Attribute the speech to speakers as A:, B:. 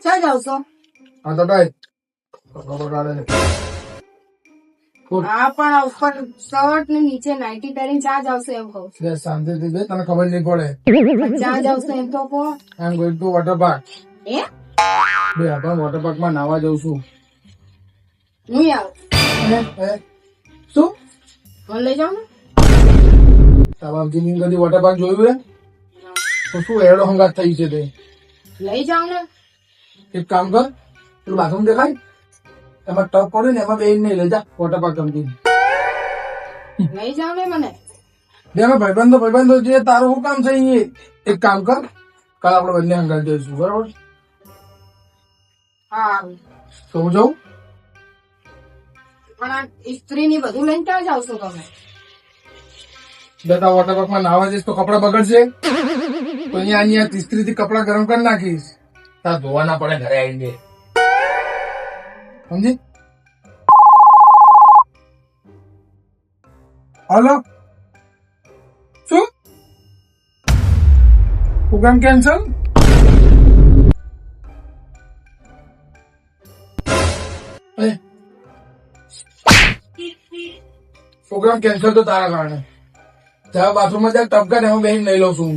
A: ક્યાં જાવ છો?
B: હા તો ભાઈ ખબર કાઢે ને.
A: હા પણ ઉપર શર્ટ ને નીચે નાઇટી પહેરીને ચા જાવશો એમ કહું
B: બે શાંતિથી બે તને ખબર નહીં પડે.
A: છું. ચા જાવશો એમ તો કહો.
B: I am going to water park.
A: એ
B: બે આપણે વોટર પાર્ક માં નાવા જઉં છું.
A: હું આવું.
B: શું
A: મને લઈ જાવ ને.
B: તારા જિંદગી કદી વોટર પાર્ક જોયું હે? તો શું એડો હંગાત થઈ છે તે?
A: લઈ જાવ ને.
B: એક કામ કર, પેલું બાથરૂમ દેખાય એમાં ટપ પડે ને એમાં બેન નહીં લઈ જા વોટર પાર્ક ગમતી.
A: લઈ જાવ ને મને.
B: બે અમે ભાઈબંધો જે તારું શું કામ છે અહીંયા? એક કામ કર, કાલ આપણે બંને હંગાત જઈશું બરોબર?
A: હા
B: તો હું જાઉં?
A: પણ આ ઇસ્ત્રી ની બધું લઈને ક્યાં જાવ છો તમે?
B: બેટા વોટર પાર્ક માં નાવા જઈશ તો કપડા બગડશે તો અહીંયા ઇસ્ત્રી થી કપડા ગરમ કરી નાખીશ. તાર ધોવા ના પડે ઘરે આવીને. સમજી? હલો શું પ્રોગ્રામ કેન્સલ? પ્રોગ્રામ કેન્સલ તો તારા કારણે. ત્યાં બાથરૂમમાં જાય ટપકા ને એમાં બેહીને લઈ લઉં છું.